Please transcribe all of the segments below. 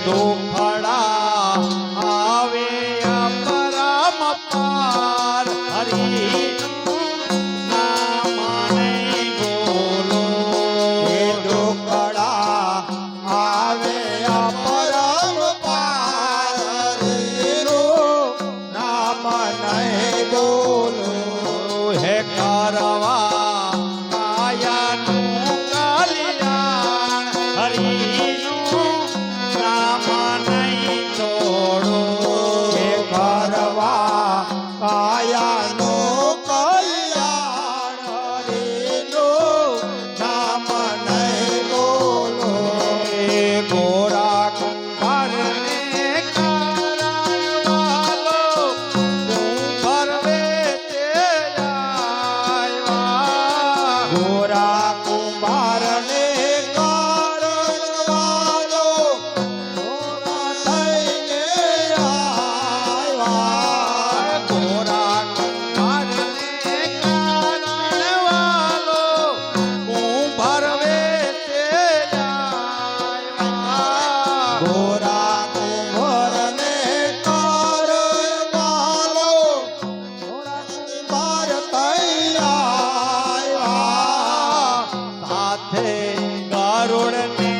દુખડા આવે પરમ પાર હરી નામ નહીં બોલો એ દુખડા આવે પરમ પાર હરિનું નામ નહીં બોલો હે કરવા કાયાનું કલ્યાણ હરિનું નામ નહીં છોડો એ કરવા કાયાનો કલ્યાણ હરિનું નામ નહીં બોલો એ ગોરા કુંભારને કારણવાલો કુંભરવે તે આવ્યા ગોરા કુંભારને કારણવાલો ગોરા થઈને આવ્યા ગોરા કુંભારને કારણવાલો કુંભરવે તે આવ્યા ગોરા કુંભારને કારણવાલો ગોરા કુંભાર થઈને આવ્યા સાથે ગરુડને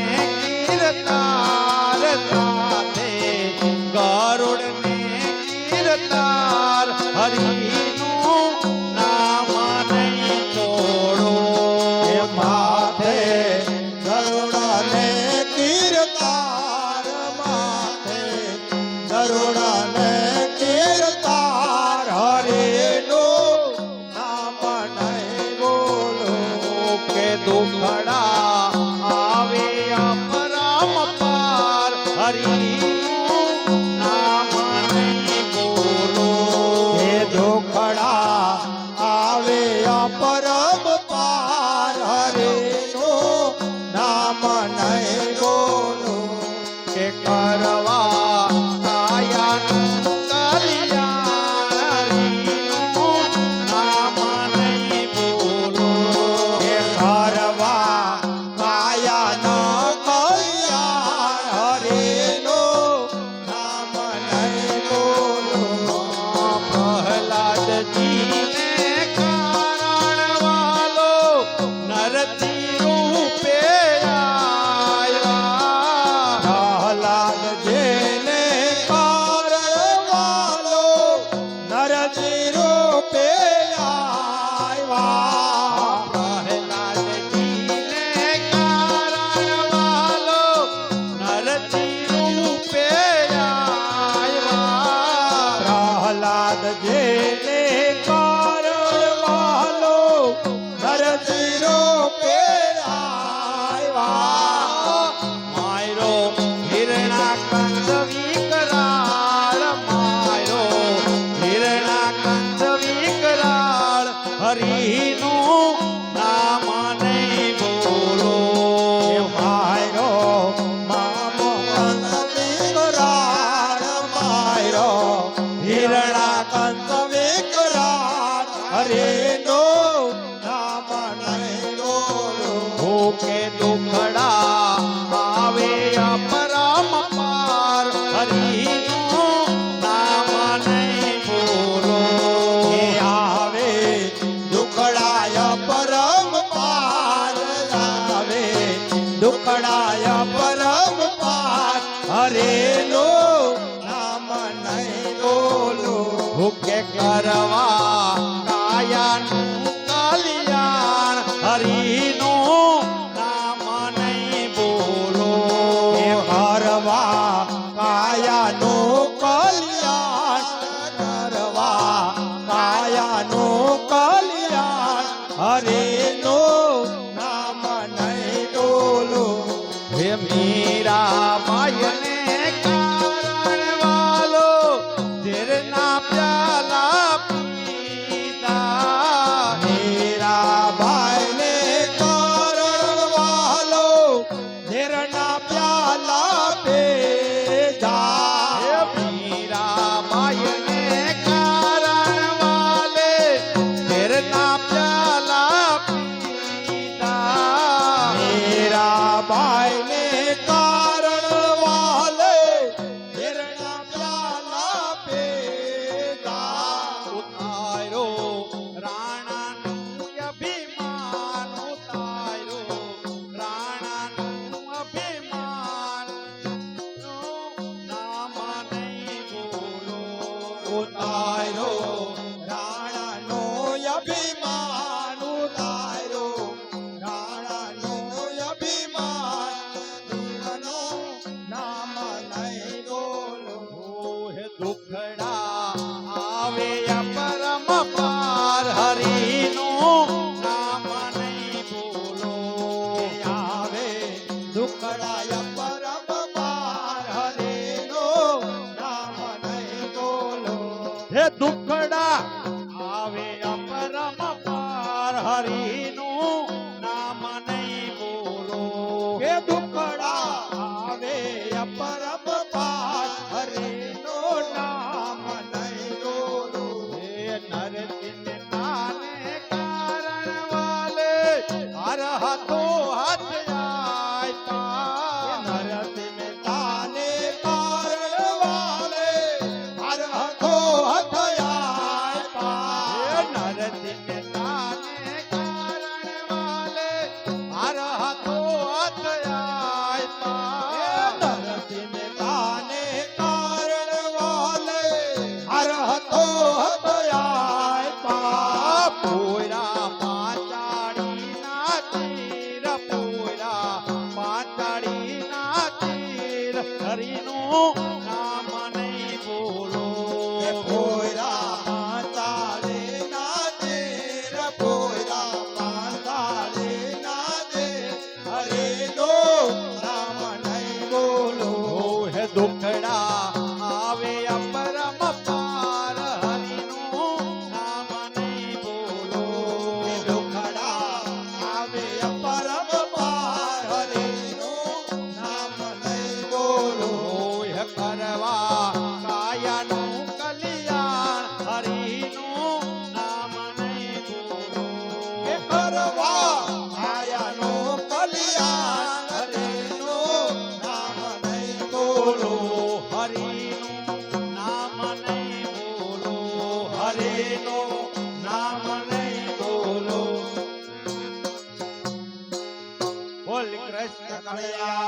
કીર્તાર સાથે ગરુડને કીર્તાર હરિનું નામ નહીં છોડો એ માથે ગરુડને કીર્તાર માથે ગરુડને કીર્તાર હરિનું નામ નહીં બોલો કે દુખડા આવે પરમ પાર હરિનું નામ નહીં બોલો એ દુખડા આવે પરમ પાર હરિનું નામ નહીં બોલો કે કરવા કાયાનું કલ્યાણ હરિનું નામ નહીં બોલો એ કરવા કાયાનો કલ્યાણ હરિનું નામ નહીં બોલો પ્રહલાદજીને કારણવાલો નરસિંહ રૂપે આવ્યા પ્રહલાદ જેને કારણવાલો નરસિંહ રૂપે આવ્યા પ્રહલાદજીને કારણવાલો નરસિંહ રૂપે આવ્યા પ્રહલાદ જેને કારણવાલો નરસિંહ રૂપે આવ્યા માયરો હિરણાકંસ વિકરાળ માયરો હિરણાકંસ વિકરાળ હરિનું નામ નહીં બોલો માયરો મામો વિકરાળ માયરો હિરણાકંસ વિકરાળ હરિનો નામ નહીં બોલો ભૂખે દુખડા આવે પરમ પાર હરિનું નામ નહીં બોલો એ આવે દુખડાય પરમ પાર આવે દુખડાય પરમ પાર હરેનો નામ નહીં બોલો ભૂખે કરવા કાયાનું કલ્યાણ હરિનું નામ નહીં બોલો એ કરવા કાયાનું કલ્યાણ કરવા કાયાનું કલ્યાણ હરેનો નામ નહીં બોલો હે મીરાબાઈને કારણવાલો ઝેરના પ્યાલા પીધા મીરાબાઈને કારણવાલો ઝેરના પ્યાલા પીધા હે ઉતાર્યો રાણાનો અભિમાન ઉતાર્યો રાણાનો અભિમાન જીવનો નામ નહીં બોલો હે દુખડા આવે પરમ પાર હરિનું નામ નહીં બોલો આવે દુખડાય પરમ પાર હરેનો નામ નહીં બોલો હે દુખડા આવે પરમ પાર હરિનું નામ નહીં બોલો કે દુખડા આવે પરમ પાર હરેનો નામ નહીં બોલો હે નરસિંહ નાને કારણ વાલે હર હતો હાથ આપ્યા નરસિંહ તાને કારણ વાલે હર હથો હથયાય હે પા નરસિંહ નાને કારણ વાલે હર હતો હાથ આપ્યા નરસિંહ તાને કારણ વાલે હર હથો હથયાય પા પોયરા પાંચાળી ના તીર પોયરા પાંચાળી ના તીર હરિનું નામ નહીં બોલો પોયરા માતાલે ના દેર પોયરા માતાલે ના દે હરે નો નામ નહીં બોલો હે દુખડા આવે પરમ પાર હરિનું નામ નહીં બોલો દુખડા આવે પરમ પાર હરે નો નામ નહીં બોલો હે કરવા કાયાનું કલ્યાણ હરિનું નામ નહીં બોલો કે કરવા આયાનો કલ્યાણ હરે નો નામ નહીં બોલો હરિનું નામ નહીં બોલો હરિનું નામ નહીં બોલો બોલ કૃષ્ણ કનૈયા